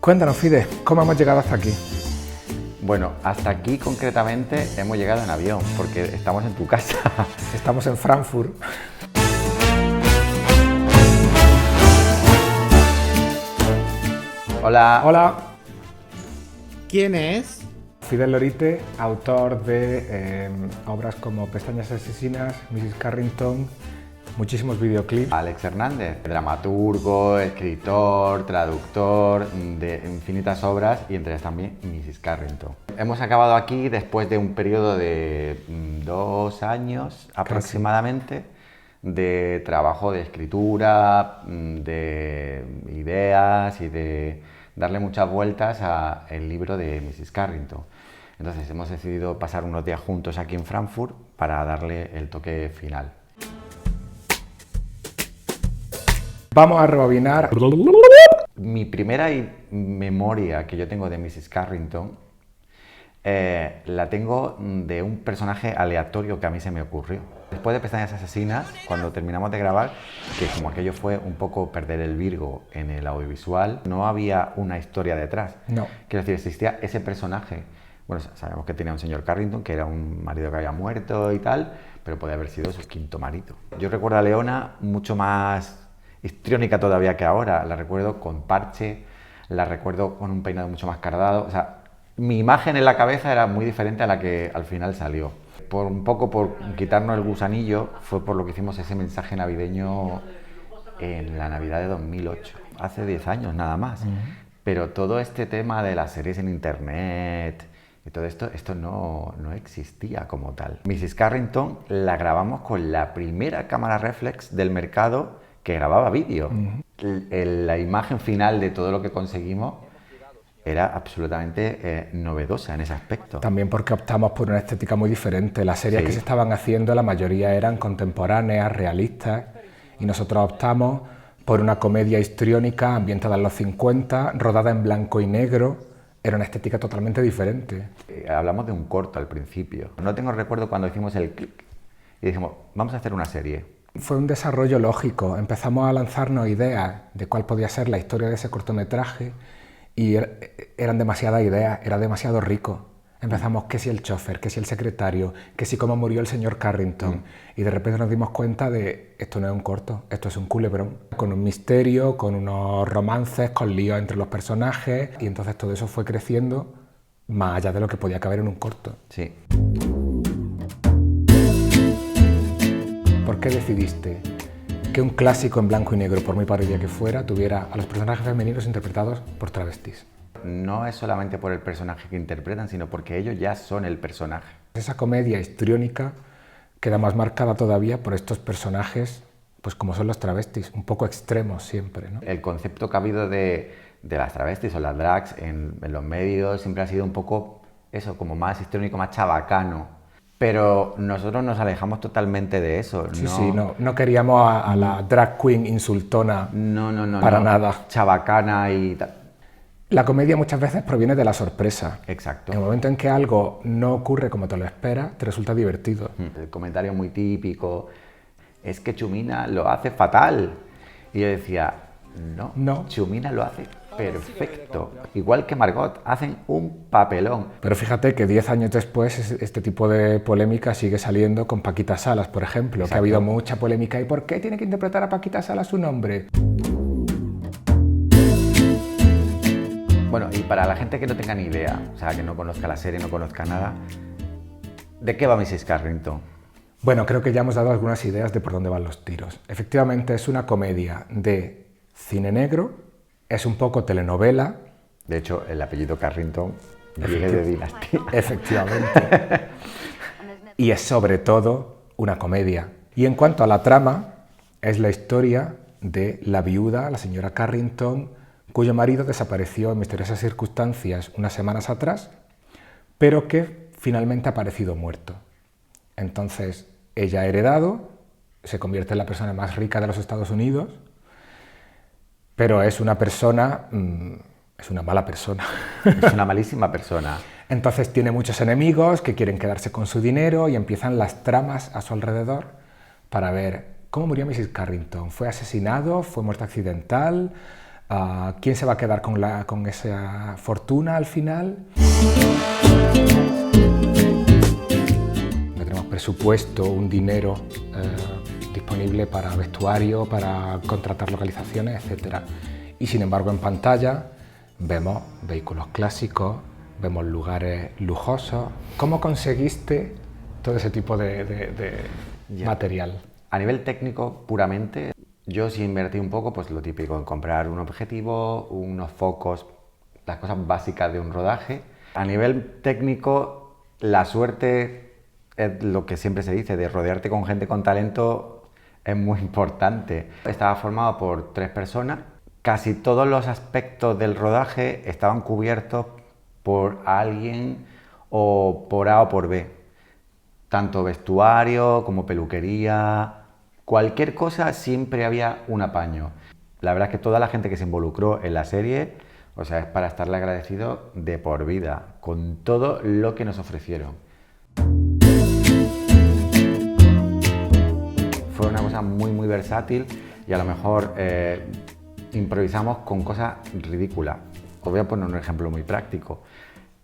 Cuéntanos, Fide, ¿cómo hemos llegado hasta aquí? Bueno, hasta aquí concretamente hemos llegado en avión, porque estamos en tu casa. Estamos en Frankfurt. Hola. Hola, ¿Quién es? Fidel Lorite, autor de obras como Pestañas asesinas, Mrs. Carrington, muchísimos videoclips. Alex Hernández, dramaturgo, escritor, traductor de infinitas obras y entre ellas también Mrs. Carrington. Hemos acabado aquí después de un periodo de 2 años aproximadamente de trabajo de escritura, de ideas y de darle muchas vueltas al libro de Mrs. Carrington. Entonces hemos decidido pasar unos días juntos aquí en Frankfurt para darle el toque final. Vamos a rebobinar. Mi primera memoria que yo tengo de Mrs. Carrington la tengo de un personaje aleatorio que a mí se me ocurrió. Después de Pestañas asesinas, cuando terminamos de grabar, que como aquello fue un poco perder el virgo en el audiovisual, no había una historia detrás. No. Quiero decir, existía ese personaje. Bueno, sabemos que tenía un señor Carrington, que era un marido que había muerto y tal, pero podía haber sido su quinto marido. Yo recuerdo a Leona mucho más histriónica todavía que ahora. La recuerdo con parche, la recuerdo con un peinado mucho más cardado. O sea, mi imagen en la cabeza era muy diferente a la que al final salió. Por un poco por quitarnos el gusanillo fue por lo que hicimos ese mensaje navideño en la Navidad de 2008, hace 10 años nada más. Pero todo este tema de las series en internet y todo esto no existía como tal. Mrs. Carrington la grabamos con la primera cámara reflex del mercado que grababa vídeo. La imagen final de todo lo que conseguimos era absolutamente novedosa en ese aspecto. También porque optamos por una estética muy diferente. Las series que se estaban haciendo, la mayoría eran contemporáneas, realistas, y nosotros optamos por una comedia histriónica ambientada en los 50, rodada en blanco y negro. Era una estética totalmente diferente. Hablamos de un corto al principio. No tengo recuerdo cuando hicimos el clic y dijimos, vamos a hacer una serie. Fue un desarrollo lógico. Empezamos a lanzarnos ideas de cuál podía ser la historia de ese cortometraje y eran demasiadas ideas, era demasiado rico. Empezamos que si el chofer, que si el secretario, que si cómo murió el señor Carrington. Y de repente nos dimos cuenta de esto no es un corto, esto es un culebrón. Con un misterio, con unos romances, con líos entre los personajes. Y entonces todo eso fue creciendo más allá de lo que podía caber en un corto. Sí. ¿Por qué decidiste que un clásico en blanco y negro, por muy parodia que fuera, tuviera a los personajes femeninos interpretados por travestis? No es solamente por el personaje que interpretan, sino porque ellos ya son el personaje. Esa comedia histriónica queda más marcada todavía por estos personajes, pues como son los travestis, un poco extremos siempre, ¿no? El concepto que ha habido de las travestis o las drags en los medios siempre ha sido un poco eso, como más histriónico, más chabacano. Pero nosotros nos alejamos totalmente de eso. No queríamos a la drag queen insultona para nada. Chabacana y tal. La comedia muchas veces proviene de la sorpresa. Exacto. En el momento en que algo no ocurre como te lo esperas, te resulta divertido. El comentario muy típico, es que Chumina lo hace fatal. Y yo decía, no. Chumina lo hace perfecto. Igual que Margot, hacen un papelón. Pero fíjate que 10 años después este tipo de polémica sigue saliendo con Paquita Salas, por ejemplo. Exacto. Que ha habido mucha polémica. ¿Y por qué tiene que interpretar a Paquita Salas su nombre? Bueno, y para la gente que no tenga ni idea, o sea, que no conozca la serie, no conozca nada, ¿de qué va Mrs. Carrington? Bueno, creo que ya hemos dado algunas ideas de por dónde van los tiros. Efectivamente, es una comedia de cine negro, es un poco telenovela. De hecho, el apellido Carrington viene de dinastía. Efectivamente. Y es sobre todo una comedia. Y en cuanto a la trama, es la historia de la viuda, la señora Carrington, cuyo marido desapareció en misteriosas circunstancias unas semanas atrás, pero que finalmente ha aparecido muerto. Entonces, ella ha heredado, se convierte en la persona más rica de los Estados Unidos, pero es una persona, es una mala persona. Es una malísima persona. Entonces tiene muchos enemigos que quieren quedarse con su dinero y empiezan las tramas a su alrededor para ver cómo murió Mrs. Carrington. ¿Fue asesinado? ¿Fue muerte accidental? ¿Quién se va a quedar con esa fortuna al final? No tenemos presupuesto, un dinero disponible para vestuario, para contratar localizaciones, etc. Y sin embargo en pantalla vemos vehículos clásicos, vemos lugares lujosos. ¿Cómo conseguiste todo ese tipo de material? A nivel técnico, puramente, yo sí invertí un poco, pues lo típico, en comprar un objetivo, unos focos, las cosas básicas de un rodaje. A nivel técnico, la suerte es lo que siempre se dice, de rodearte con gente con talento es muy importante. Estaba formado por 3 personas. Casi todos los aspectos del rodaje estaban cubiertos por alguien o por A o por B. Tanto vestuario como peluquería, cualquier cosa siempre había un apaño. La verdad es que toda la gente que se involucró en la serie, o sea, es para estarle agradecido de por vida, con todo lo que nos ofrecieron. Fue una cosa muy versátil y a lo mejor improvisamos con cosas ridículas. Os voy a poner un ejemplo muy práctico.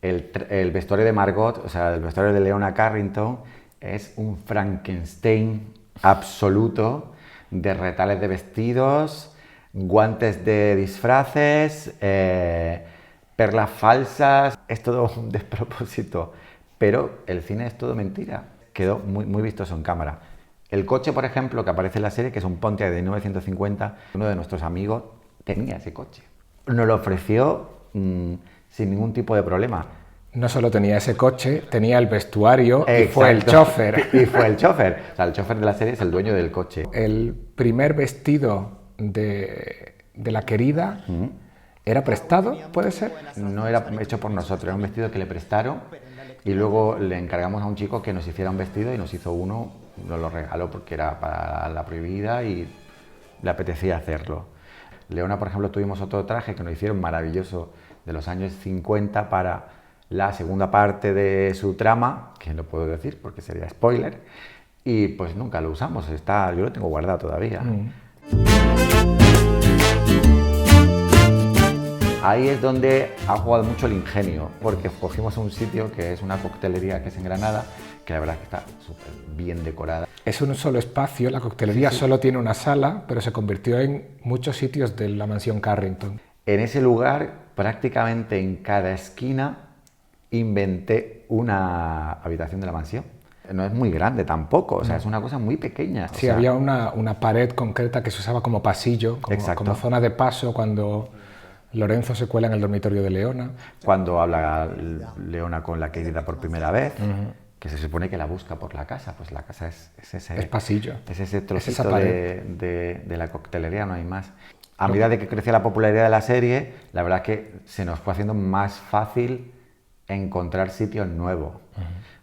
El vestuario de Margot, o sea, el vestuario de Leona Carrington, es un Frankenstein absoluto de retales de vestidos, guantes de disfraces, perlas falsas. Es todo un despropósito, pero el cine es todo mentira. Quedó muy vistoso en cámara. El coche, por ejemplo, que aparece en la serie, que es un Pontiac de 1950, uno de nuestros amigos tenía ese coche. Nos lo ofreció sin ningún tipo de problema. No solo tenía ese coche, tenía el vestuario. Exacto. Y fue el chofer. Y fue el chofer. O sea, el chofer de la serie es el dueño del coche. El primer vestido de la querida era prestado, ¿puede ser? No era hecho por nosotros, era un vestido que le prestaron y luego le encargamos a un chico que nos hiciera un vestido y nos hizo uno, nos lo regaló porque era para la prohibida y le apetecía hacerlo. Leona, por ejemplo, tuvimos otro traje que nos hicieron maravilloso de los años 50 para la segunda parte de su trama, que no puedo decir porque sería spoiler, y pues nunca lo usamos, yo lo tengo guardado todavía. Ahí es donde ha jugado mucho el ingenio, porque cogimos un sitio que es una coctelería que es en Granada, que la verdad es que está súper bien decorada. Es un solo espacio, la coctelería solo tiene una sala, pero se convirtió en muchos sitios de la mansión Carrington. En ese lugar, prácticamente en cada esquina, inventé una habitación de la mansión. No es muy grande tampoco, o sea, es una cosa muy pequeña. Sí, había una pared concreta que se usaba como pasillo, como zona de paso cuando Lorenzo se cuela en el dormitorio de Leona. Cuando habla Leona con la querida por primera vez, que se supone que la busca por la casa, pues la casa es ese... Es pasillo. Es ese trocito de la coctelería, no hay más. A medida de que crecía la popularidad de la serie, la verdad es que se nos fue haciendo más fácil encontrar sitios nuevos.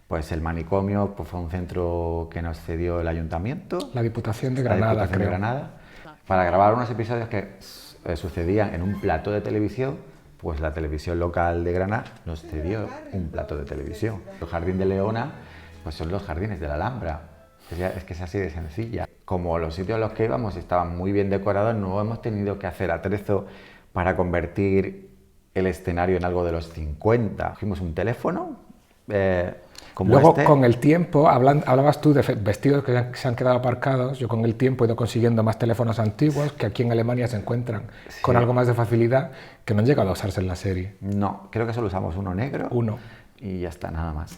Pues el manicomio pues fue un centro que nos cedió el ayuntamiento. La Diputación de Granada, creo. Para grabar unos episodios que sucedían en un plató de televisión, pues la televisión local de Granada nos cedió un plató de televisión. El jardín de Leona pues son los jardines de la Alhambra. Es que es así de sencilla. Como los sitios en los que íbamos estaban muy bien decorados, no hemos tenido que hacer atrezo para convertir el escenario en algo de los 50. Cogimos un teléfono como Luego, este. con el tiempo, hablabas tú de vestidos que se han quedado aparcados. Yo con el tiempo he ido consiguiendo más teléfonos antiguos que aquí en Alemania se encuentran con algo más de facilidad, que no han llegado a usarse en la serie. No, creo que solo usamos uno negro. Uno. Y ya está, nada más.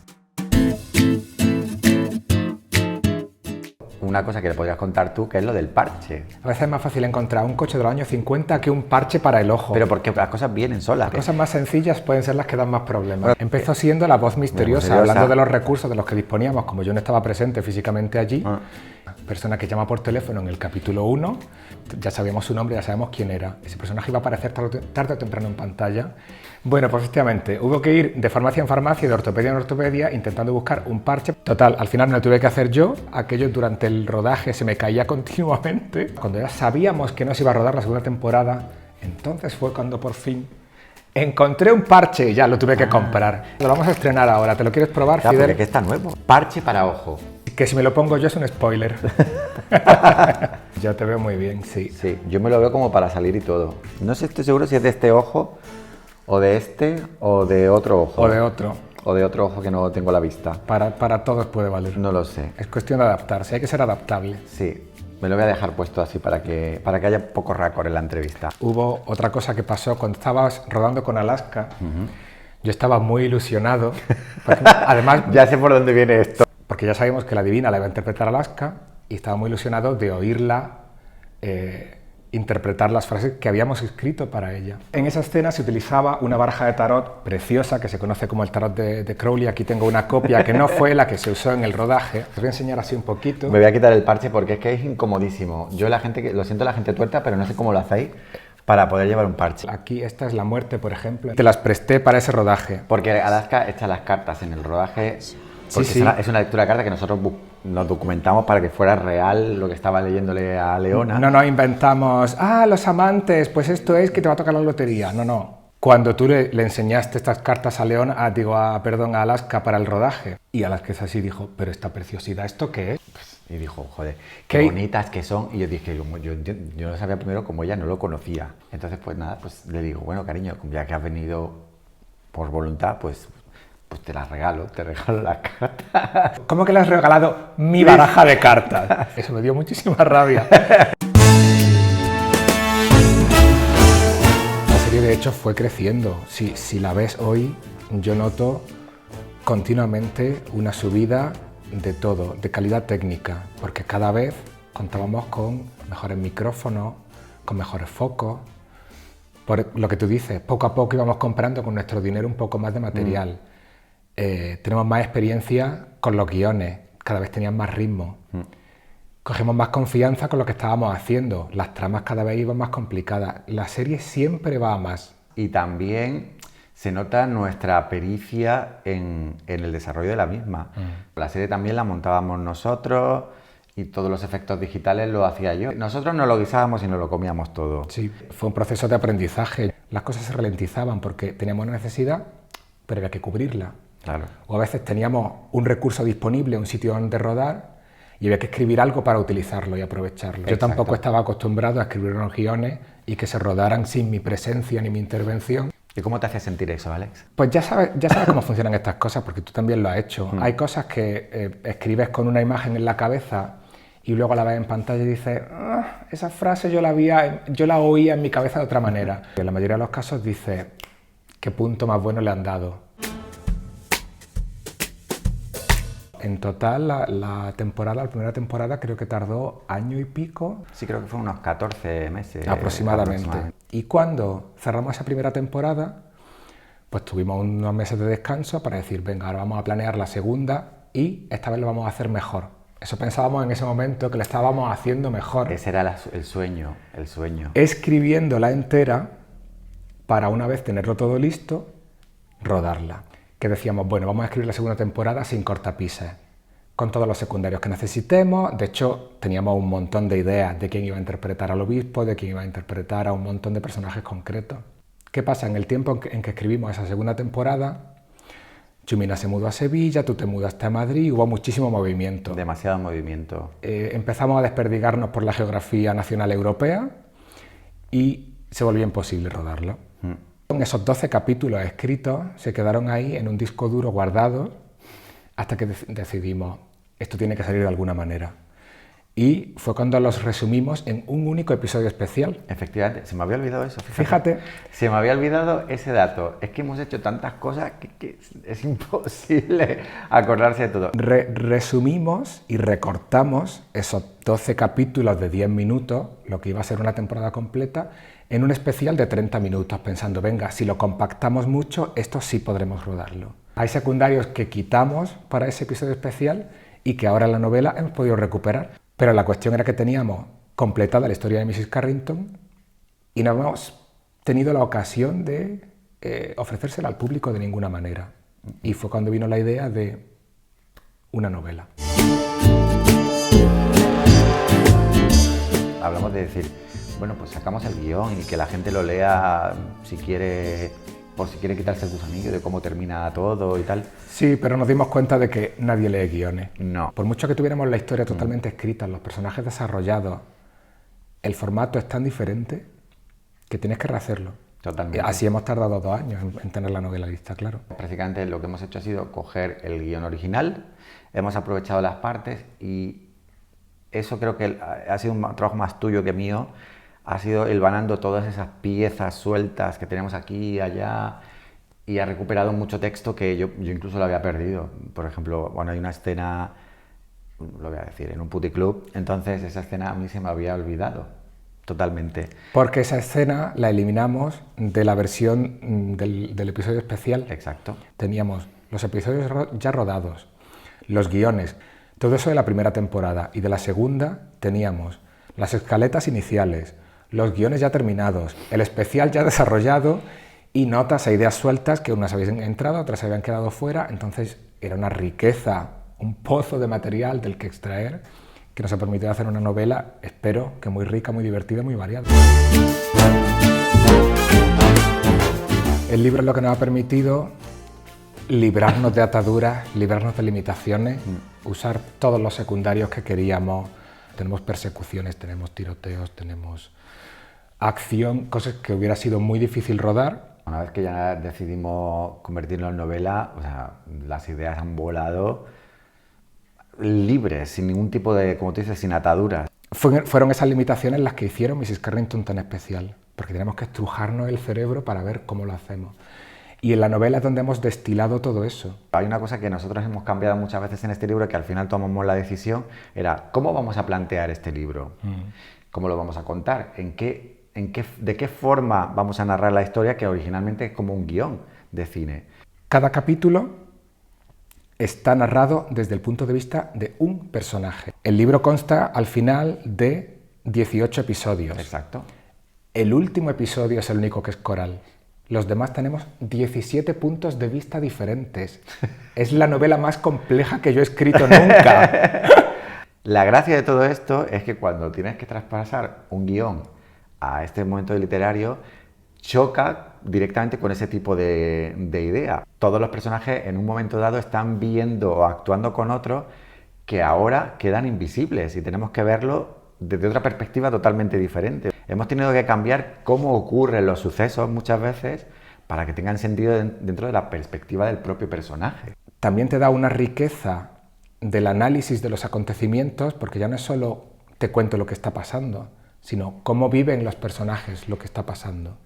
Una cosa que le podrías contar tú, que es lo del parche. A veces es más fácil encontrar un coche de los años 50 que un parche para el ojo. Pero porque las cosas vienen solas. Las cosas más sencillas pueden ser las que dan más problemas. Empezó siendo la voz misteriosa, hablando de los recursos de los que disponíamos, como yo no estaba presente físicamente allí. Persona que llama por teléfono en el capítulo 1, ya sabíamos su nombre, ya sabemos quién era. Ese personaje iba a aparecer tarde o temprano en pantalla. Bueno, pues efectivamente, hubo que ir de farmacia en farmacia y de ortopedia en ortopedia intentando buscar un parche. Total, al final me lo tuve que hacer yo. Aquello durante el rodaje se me caía continuamente. Cuando ya sabíamos que no se iba a rodar la segunda temporada, entonces fue cuando por fin encontré un parche y ya lo tuve que comprar. Lo vamos a estrenar ahora. ¿Te lo quieres probar, Fidel? Porque está nuevo. Parche para ojo. que si me lo pongo yo es un spoiler. Yo te veo muy bien, sí. Sí, yo me lo veo como para salir y todo. No sé, estoy seguro si es de este ojo, o de este, o de otro ojo. O de otro. O de otro ojo que no tengo a la vista. Para todos puede valer. No lo sé. Es cuestión de adaptarse, hay que ser adaptable. Sí, me lo voy a dejar puesto así para que haya poco racor en la entrevista. Hubo otra cosa que pasó cuando estabas rodando con Alaska. Yo estaba muy ilusionado. Además, Ya sé por dónde viene esto. porque ya sabíamos que la Divina la iba a interpretar Alaska y estaba muy ilusionado de oírla interpretar las frases que habíamos escrito para ella. En esa escena se utilizaba una baraja de tarot preciosa que se conoce como el tarot de Crowley. Aquí tengo una copia que no fue la que se usó en el rodaje. Os voy a enseñar así un poquito. Me voy a quitar el parche porque es que es incomodísimo. Yo lo siento la gente tuerta, pero no sé cómo lo hacéis para poder llevar un parche. Aquí esta es la muerte, por ejemplo. Te las presté para ese rodaje. Porque Alaska echa las cartas en el rodaje. Porque Sí. es una lectura de cartas que nosotros nos documentamos para que fuera real lo que estaba leyéndole a Leona. No inventamos, los amantes, pues esto es que te va a tocar la lotería. No. Cuando tú le enseñaste estas cartas a a Alaska para el rodaje, y Alaska es así, dijo, pero esta preciosidad, ¿esto qué es? Y dijo, joder, qué bonitas que son. Y yo dije, yo no sabía primero como ella no lo conocía. Entonces, pues nada, pues le digo, bueno, cariño, ya que has venido por voluntad, pues te las regalo, te regalo las cartas. ¿Cómo que le has regalado mi baraja de cartas? Eso me dio muchísima rabia. La serie, de hecho, fue creciendo. Si la ves hoy, yo noto continuamente una subida de todo, de calidad técnica, porque cada vez contábamos con mejores micrófonos, con mejores focos. Por lo que tú dices, poco a poco íbamos comprando con nuestro dinero un poco más de material. Tenemos más experiencia con los guiones, cada vez tenían más ritmo. Cogemos más confianza con lo que estábamos haciendo, las tramas cada vez iban más complicadas. La serie siempre va a más. Y también se nota nuestra pericia en el desarrollo de la misma. La serie también la montábamos nosotros y todos los efectos digitales lo hacía yo. Nosotros no lo guisábamos y nos lo comíamos todo. Sí, fue un proceso de aprendizaje. Las cosas se ralentizaban porque teníamos una necesidad, pero había que cubrirla. Claro. O a veces teníamos un recurso disponible, un sitio donde rodar, y había que escribir algo para utilizarlo y aprovecharlo. Yo Exacto. tampoco estaba acostumbrado a escribir unos guiones y que se rodaran sin mi presencia ni mi intervención. ¿Y cómo te hace sentir eso, Alex? Pues ya sabes cómo funcionan estas cosas, porque tú también lo has hecho. Hay cosas que escribes con una imagen en la cabeza y luego la ves en pantalla y dices, esa frase yo la oía en mi cabeza de otra manera. En la mayoría de los casos dices, ¿qué punto más bueno le han dado? En total, la primera temporada creo que tardó año y pico. Sí, creo que fue unos 14 meses. Aproximadamente. Y cuando cerramos esa primera temporada, pues tuvimos unos meses de descanso para decir, venga, ahora vamos a planear la segunda y esta vez lo vamos a hacer mejor. Eso pensábamos en ese momento, que lo estábamos haciendo mejor. Ese era el sueño. Escribiéndola entera para una vez tenerlo todo listo, rodarla. Que decíamos, bueno, vamos a escribir la segunda temporada sin cortapisas, con todos los secundarios que necesitemos. De hecho, teníamos un montón de ideas de quién iba a interpretar al obispo, de quién iba a interpretar a un montón de personajes concretos. ¿Qué pasa? En el tiempo en que escribimos esa segunda temporada, Chumina se mudó a Sevilla, tú te mudaste a Madrid, hubo muchísimo movimiento. Demasiado movimiento. Empezamos a desperdigarnos por la geografía nacional europea y se volvió imposible rodarlo. Esos 12 capítulos escritos se quedaron ahí en un disco duro guardados hasta que decidimos, esto tiene que salir de alguna manera. Y fue cuando los resumimos en un único episodio especial. Efectivamente, se me había olvidado eso. Fíjate. Se me había olvidado ese dato. Es que hemos hecho tantas cosas que es imposible acordarse de todo. Resumimos y recortamos esos 12 capítulos de 10 minutos, lo que iba a ser una temporada completa, en un especial de 30 minutos, pensando, venga, si lo compactamos mucho, esto sí podremos rodarlo. Hay secundarios que quitamos para ese episodio especial y que ahora en la novela hemos podido recuperar. Pero la cuestión era que teníamos completada la historia de Mrs. Carrington y no hemos tenido la ocasión de ofrecérsela al público de ninguna manera. Y fue cuando vino la idea de una novela. Hablamos de decir, bueno, pues sacamos el guión y que la gente lo lea si quiere por si quiere quitarse el gusanillo de cómo termina todo y tal. Sí, pero nos dimos cuenta de que nadie lee guiones. No. Por mucho que tuviéramos la historia totalmente escrita, los personajes desarrollados, el formato es tan diferente que tienes que rehacerlo. Totalmente. Así hemos tardado 2 años en tener la novela lista, claro. Prácticamente lo que hemos hecho ha sido coger el guión original, hemos aprovechado las partes y eso creo que ha sido un trabajo más tuyo que mío, ha sido hilvanando todas esas piezas sueltas que tenemos aquí y allá y ha recuperado mucho texto que yo incluso lo había perdido. Por ejemplo, bueno, hay una escena, lo voy a decir, en un puticlub, entonces esa escena a mí se me había olvidado totalmente. Porque esa escena la eliminamos de la versión del episodio especial. Exacto. Teníamos los episodios ya rodados, los guiones, todo eso de la primera temporada, y de la segunda teníamos las escaletas iniciales, los guiones ya terminados, el especial ya desarrollado y notas e ideas sueltas que unas habían entrado, otras habían quedado fuera. Entonces era una riqueza, un pozo de material del que extraer, que nos ha permitido hacer una novela, espero que muy rica, muy divertida, muy variada. El libro es lo que nos ha permitido librarnos de ataduras, librarnos de limitaciones, usar todos los secundarios que queríamos. Tenemos persecuciones, tenemos tiroteos, tenemos acción, cosas que hubiera sido muy difícil rodar. Una vez que ya decidimos convertirlo en novela, o sea, las ideas han volado libres, sin ningún tipo de, como tú dices, sin ataduras. Fueron esas limitaciones las que hicieron Mrs. Carrington tan especial, porque tenemos que estrujarnos el cerebro para ver cómo lo hacemos. Y en la novela es donde hemos destilado todo eso. Hay una cosa que nosotros hemos cambiado muchas veces en este libro, que al final tomamos la decisión, era ¿cómo vamos a plantear este libro? ¿Cómo lo vamos a contar? ¿De qué forma vamos a narrar la historia, que originalmente es como un guión de cine? Cada capítulo está narrado desde el punto de vista de un personaje. El libro consta al final de 18 episodios. Exacto. El último episodio es el único que es coral. Los demás tenemos 17 puntos de vista diferentes. Es la novela más compleja que yo he escrito nunca. La gracia de todo esto es que cuando tienes que traspasar un guión a este momento literario, choca directamente con ese tipo de idea. Todos los personajes en un momento dado están viendo o actuando con otros que ahora quedan invisibles y tenemos que verlo desde otra perspectiva totalmente diferente. Hemos tenido que cambiar cómo ocurren los sucesos muchas veces para que tengan sentido dentro de la perspectiva del propio personaje. También te da una riqueza del análisis de los acontecimientos, porque ya no es solo te cuento lo que está pasando, sino cómo viven los personajes lo que está pasando.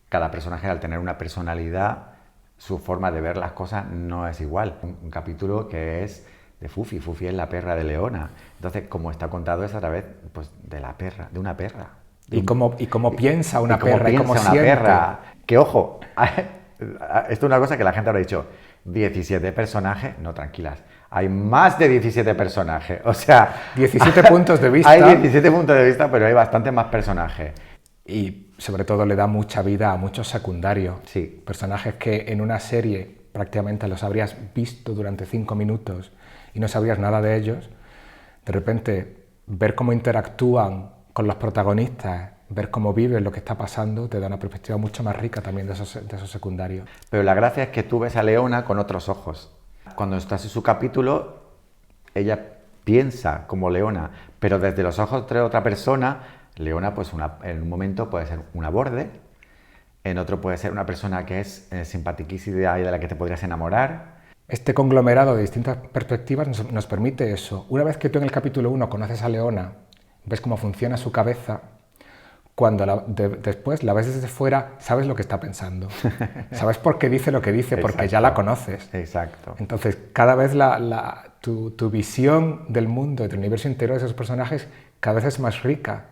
Cada personaje, al tener una personalidad, su forma de ver las cosas no es igual. Un capítulo que es de Fufi. Fufi es la perra de Leona. Entonces, como está contado, es a través, pues, de la perra, de una perra. Y cómo piensa una perra, y cómo una siente. perra. Que ojo, esto es una cosa que la gente habrá dicho, 17 personajes, no, tranquilas, hay más de 17 personajes, o sea... 17 puntos de vista. Hay 17 puntos de vista, pero hay bastante más personajes. Y sobre todo le da mucha vida a muchos secundarios. Sí. Personajes que en una serie prácticamente los habrías visto durante 5 minutos y no sabrías nada de ellos. De repente, ver cómo interactúan con los protagonistas, ver cómo viven lo que está pasando, te da una perspectiva mucho más rica también de esos secundarios. Pero la gracia es que tú ves a Leona con otros ojos. Cuando estás en su capítulo, ella piensa como Leona, pero desde los ojos de otra persona. Leona, pues en un momento puede ser una borde, en otro puede ser una persona que es simpatiquísima y de la que te podrías enamorar. Este conglomerado de distintas perspectivas nos permite eso. Una vez que tú en el capítulo 1 conoces a Leona, ves cómo funciona su cabeza, cuando después la ves desde fuera, sabes lo que está pensando. Sabes por qué dice lo que dice, porque Exacto. ya la conoces. Exacto. Entonces, cada vez tu visión del mundo, del universo interior de esos personajes, cada vez es más rica,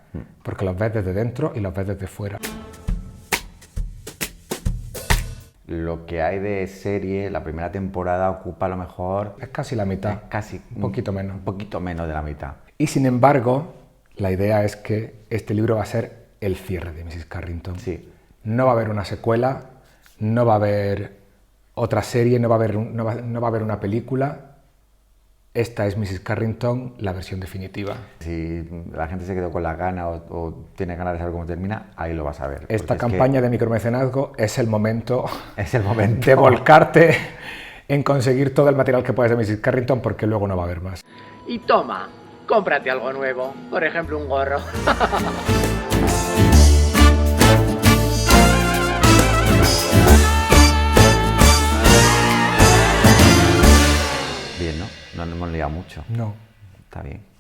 porque los ves desde dentro y los ves desde fuera. Lo que hay de serie, la primera temporada ocupa a lo mejor... Es casi la mitad. Un poquito menos. Un poquito menos de la mitad. Y sin embargo, la idea es que este libro va a ser el cierre de Mrs. Carrington. Sí. No va a haber una secuela, no va a haber otra serie, no va a haber una película. esta es Mrs. Carrington, la versión definitiva. Si la gente se quedó con las ganas o tiene ganas de saber cómo termina, ahí lo vas a ver. Esta campaña de micromecenazgo es el momento de volcarte en conseguir todo el material que puedas de Mrs. Carrington, porque luego no va a haber más. Y toma, cómprate algo nuevo, por ejemplo un gorro. Bien, ¿no? No nos hemos liado mucho. No. Está bien.